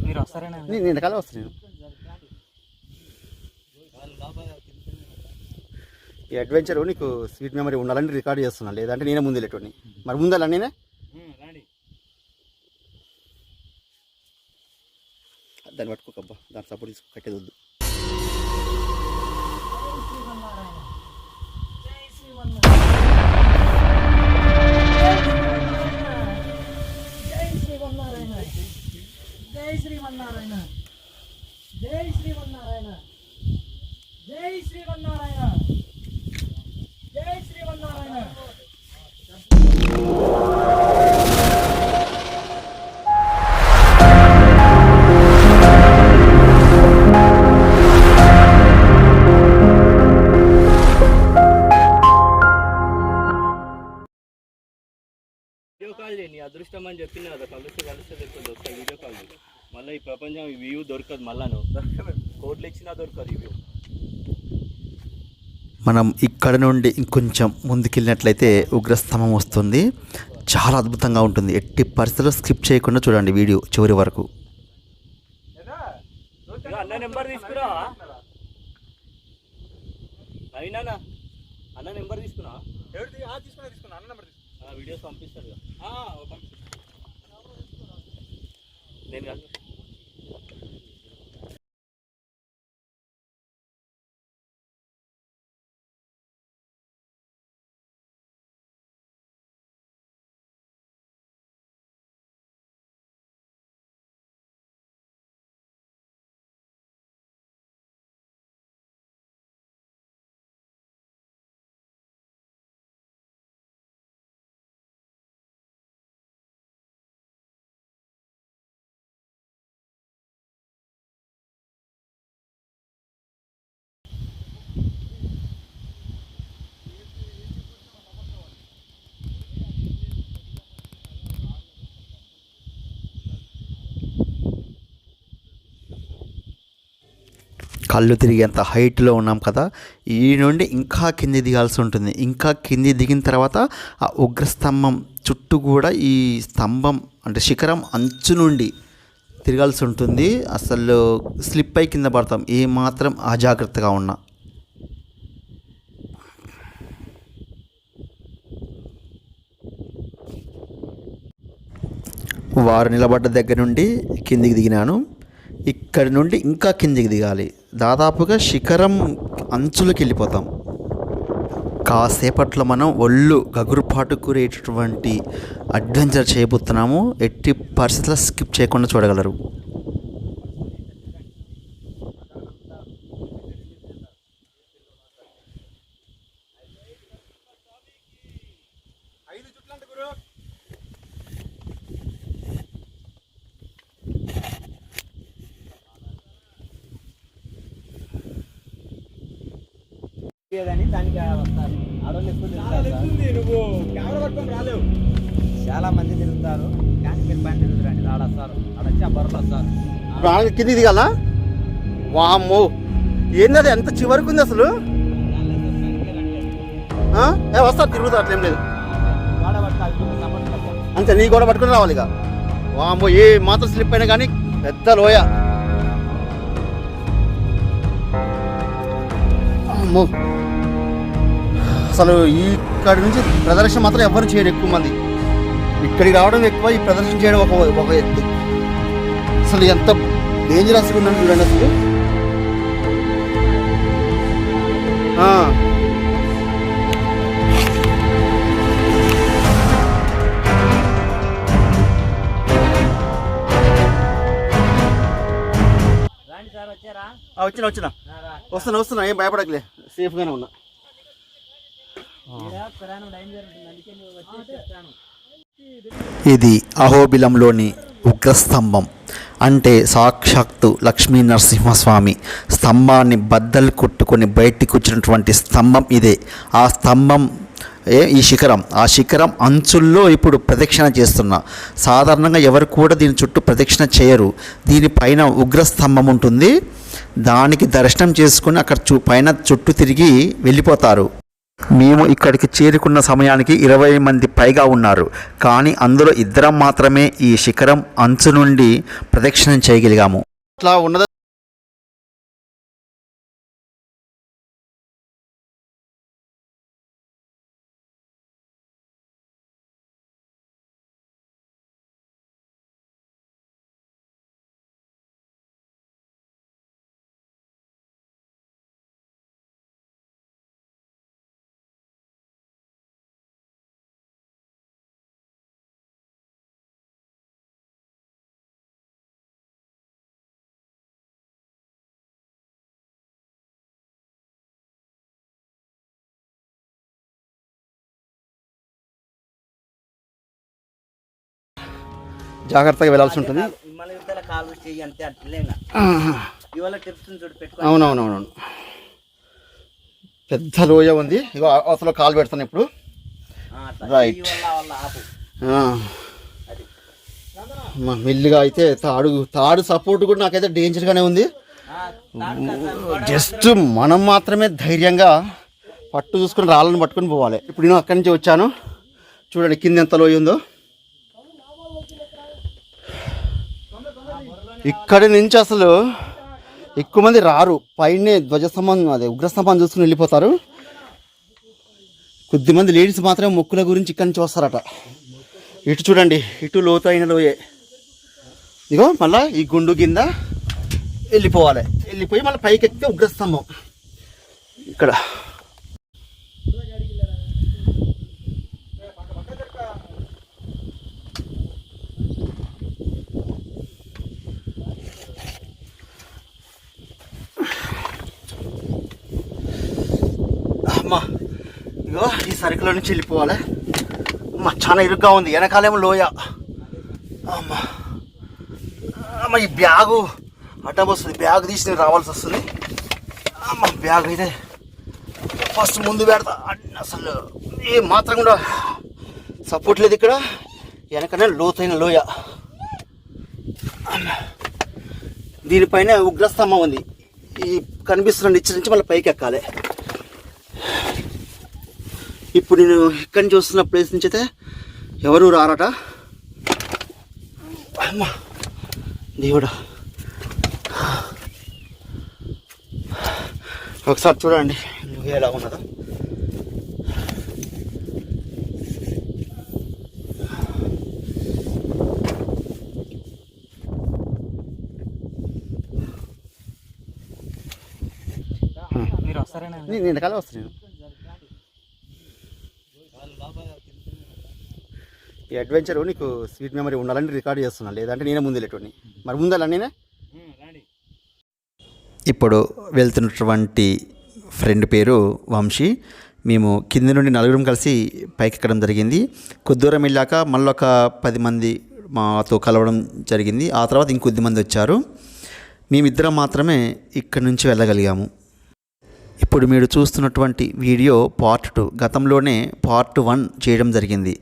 మీరు వస్తారేనా? నేను వెనకాల వస్తాను. ఈ అడ్వెంచర్ నీకు స్వీట్ మెమరీ ఉండాలని రికార్డ్ చేస్తున్నాను, లేదంటే నేనే ముందు వెళ్ళేటోని. మరి ముందలా నేనే దాన్ని పట్టుకోకబ్బా, దాని సపోర్ట్ తీసుకు కట్టేది వద్దు. జై శ్రీమన్నారాయణ, జై శ్రీమన్నారాయణ, జై శ్రీమన్నారాయణ, జై శ్రీమన్నారాయణ. వీడియో కాల్ చేయి, నీ అదృష్టం అని చెప్పిన కదా, కలిస్తే తెలియదు. ఒకసారి వీడియో కాల్ చేయి. మళ్ళీ ఈ ప్రపంచం ఈ వ్యూ దొరకదు, మళ్ళా కోట్లు ఇచ్చినా దొరకదు ఈ వ్యూ. మనం ఇక్కడ నుండి ఇంకొంచెం ముందుకెళ్ళినట్లయితే ఉగ్రస్తంభం వస్తుంది. చాలా అద్భుతంగా ఉంటుంది. ఎట్టి పరిస్థితుల్లో స్కిప్ చేయకుండా చూడండి వీడియో చివరి వరకు. అన్న నెంబర్ తీసుకురా, అయినా అన్న నెంబర్ తీసుకున్నా, తీసుకున్నా అన్న నెంబర్ వీడియోస్ పంపిస్తారు కదా. నేను కాదు, కళ్ళు తిరిగేంత హైట్లో ఉన్నాం కదా. ఈ నుండి ఇంకా కింది దిగాల్సి ఉంటుంది. ఇంకా కింది దిగిన తర్వాత ఆ ఉగ్రస్తంభం చుట్టూ కూడా ఈ స్తంభం అంటే శిఖరం అంచు నుండి తిరగాల్సి ఉంటుంది. అసలు స్లిప్ అయి కింద పడతాం ఏమాత్రం అజాగ్రత్తగా ఉన్నా. వారు నిలబడ్డ దగ్గర నుండి కిందికి దిగినాను. ఇక్కడి నుండి ఇంకా కిందికి దిగాలి. దాదాపుగా శిఖరం అంచులకు వెళ్ళిపోతాం. కాసేపట్లో మనం ఒళ్ళు గగురుపాటు కూరేటటువంటి అడ్వెంచర్ చేయబోతున్నాము. ఎట్టి పరిస్థితుల్లో స్కిప్ చేయకుండా చూడగలరు. దానికి వస్తారు. ఆడవాళ్ళు ఎక్కువ తిరుగుతారు, చాలా మంది తిరుగుతారు. కానీ మీరు పని తిరుగుతారండి. ఆడ వస్తారు, ఆడొచ్చి ఆ బర్రెలు వస్తారు. కింది దిగాలా? వామ్మో, ఏంది ఎంత చివరికి ఉంది అసలు. వస్తారు, తిరుగుతారు, అట్లేం లేదు. అంతే, నీ కూడా పట్టుకుని రావాలి ఇక. వామ్మో, ఏ మాత్రం స్లిప్ అయినా కానీ పెద్ద లోయ. అమ్మో, అసలు ఇక్కడి నుంచి ప్రదర్శన మాత్రం ఎవరు చేయరు. ఎక్కువ మంది ఇక్కడికి రావడం ఎక్కువ, ఈ ప్రదర్శన చేయడం ఒక ఎత్తు. అసలు ఎంత డేంజరస్గా ఉందని చూడండి అసలు. వస్తున్నా, ఏం భయపడకలే, సేఫ్గానే ఉన్నా. ఇది అహోబిలంలోని ఉగ్రస్తంభం. అంటే సాక్షాత్తు లక్ష్మీ నరసింహస్వామి స్తంభాన్ని బద్దలు కొట్టుకొని బయటికి వచ్చినటువంటి స్తంభం ఇదే. ఆ స్తంభం ఈ శిఖరం, ఆ శిఖరం అంచుల్లో ఇప్పుడు ప్రదక్షిణ చేస్తున్నా. సాధారణంగా ఎవరు కూడా దీని చుట్టూ ప్రదక్షిణ చేయరు. దీనిపైన ఉగ్రస్తంభం ఉంటుంది. దానికి దర్శనం చేసుకుని అక్కడ పైన చుట్టూ తిరిగి వెళ్ళిపోతారు. మేము ఇక్కడికి చేరుకున్న సమయానికి 20 మంది పైగా ఉన్నారు. కానీ అందులో ఇద్దరం మాత్రమే ఈ శిఖరం అంచు నుండి ప్రదక్షిణం చేయగలిగాము. అట్లా ఉన్నది. జాగ్రత్తగా వెళ్ళాల్సి ఉంటుంది. మన యువతల కాలు చేయి అంతే అట్లేనా ఇవాళ టిప్స్ చూడు పెట్టుకో. అవునవునవును, పెద్ద లోయ ఉంది. ఇగో అవసరం కాలు పెడతాను ఇప్పుడు. రైట్. మెల్లిగా అయితే తాడు సపోర్ట్ కూడా నాకైతే డేంజర్గానే ఉంది. జస్ట్ మనం మాత్రమే ధైర్యంగా పట్టు చూసుకొని రాళ్ళని పట్టుకొని పోవాలి. ఇప్పుడు నేను అక్కడి నుంచి వచ్చాను, చూడండి కింద ఎంత లోయ ఉందో. ఇక్కడి నుంచి అసలు ఎక్కువ మంది రారు, పైనే ధ్వజస్తంభం అదే ఉగ్రస్తంభం చూసుకుని వెళ్ళిపోతారు. కొద్దిమంది లేడీస్ మాత్రమే మొక్కుల గురించి ఇక్కడి నుంచి వస్తారట. ఇటు చూడండి, ఇటు లోతైన లోయే. ఇగో మళ్ళీ ఈ గుండు కింద వెళ్ళిపోవాలి, వెళ్ళిపోయి మళ్ళీ పైకి ఎక్కితే ఉగ్రస్తంభం ఇక్కడ. అమ్మా ఇగో ఈ సరుకులో నుంచి వెళ్ళిపోవాలి. అమ్మ చాలా ఇరుగ్గా ఉంది, వెనకాలేమో లోయ. అమ్మా అమ్మ ఈ బ్యాగు అడ్డం వస్తుంది, బ్యాగ్ తీసి నేను రావాల్సి వస్తుంది. అమ్మ బ్యాగ్ అయితే ఫస్ట్ ముందు పెడతా. అసలు ఏ మాత్రం కూడా సపోర్ట్ లేదు ఇక్కడ, వెనకనే లోతైన లోయ. దీనిపైన ఉగ్రస్తంభం ఉంది. ఈ కనిపిస్తున్న నిచ్చెన నుంచి మళ్ళీ పైకి ఎక్కాలి. ఇప్పుడు నేను ఇక్కడి నుంచి వస్తున్న ప్లేస్ నుంచి అయితే ఎవరు రారట. అమ్మా దేవుడా, ఒకసారి చూడండి నువ్వు ఎలా ఉన్నదా. మీరు వస్తారేనా? నేను వెనకాల వస్తాను. ఈ అడ్వెంచర్ నీకు స్వీట్ మెమరీ ఉండాలని రికార్డ్ చేస్తున్నాను, లేదంటే నేనే ముందు వెళ్ళేటోని. మరి ముందలా నేనే. ఇప్పుడు వెళ్తున్నటువంటి ఫ్రెండ్ పేరు వంశీ. మేము కింది నుండి నలుగురం కలిసి పైకి ఎక్కడం జరిగింది. కొద్ది దూరం వెళ్ళాక మళ్ళీ ఒక 10 మంది మాతో కలవడం జరిగింది. ఆ తర్వాత ఇంకొద్ది మంది వచ్చారు. మేమిద్దరం మాత్రమే ఇక్కడి నుంచి వెళ్ళగలిగాము. ఇప్పుడు మీరు చూస్తున్నటువంటి వీడియో పార్ట్ 2. గతంలోనే పార్ట్ 1 చేయడం జరిగింది,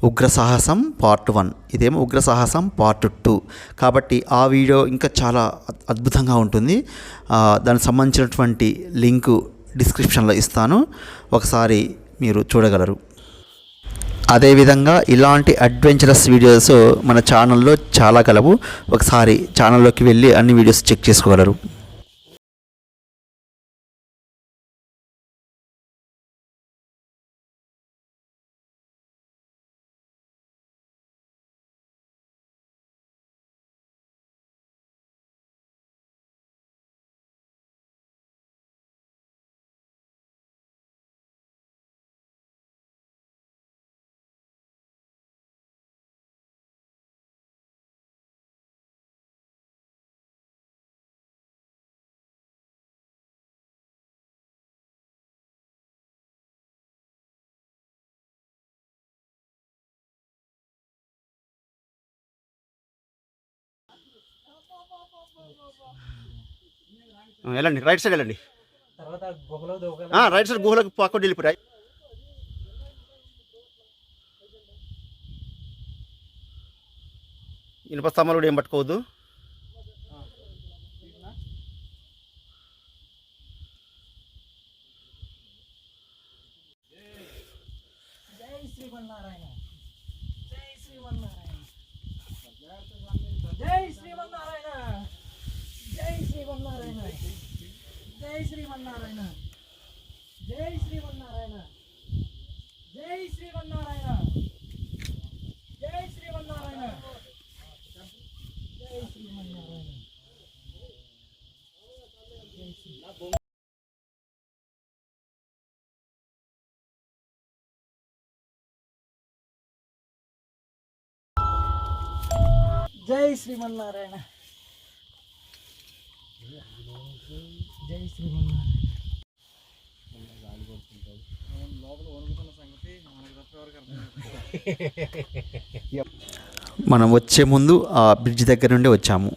ఉగ్ర సాహసం పార్ట్ 1. ఇదేమో ఉగ్ర సాహసం పార్ట్ 2. కాబట్టి ఆ వీడియో ఇంకా చాలా అద్భుతంగా ఉంటుంది. దానికి సంబంధించినటువంటి లింకు డిస్క్రిప్షన్లో ఇస్తాను, ఒకసారి మీరు చూడగలరు. అదేవిధంగా ఇలాంటి అడ్వెంచరస్ వీడియోస్ మన ఛానల్లో చాలా కలవు. ఒకసారి ఛానల్లోకి వెళ్ళి అన్ని వీడియోస్ చెక్ చేసుకోగలరు. వెళ్ళండి, రైట్ సైడ్ వెళ్ళండి. రైట్ సైడ్ గుహలకు పక్కన వెళ్ళిపోయాయి. ఇనుప స్తంభాలు కూడా ఏం పట్టుకోవద్దు. జై శ్రీమన్నారాయణ, జై శ్రీమన్నారాయణ, జై శ్రీమన్నారాయణ, జై శ్రీమన్నారాయణ, జై శ్రీమన్నారాయణ. జై శ్రీమన్నారాయణ, జై శ్రీమన్నారాయణ. మనం వచ్చే ముందు ఆ బ్రిడ్జ్ దగ్గర నుండి వచ్చాము.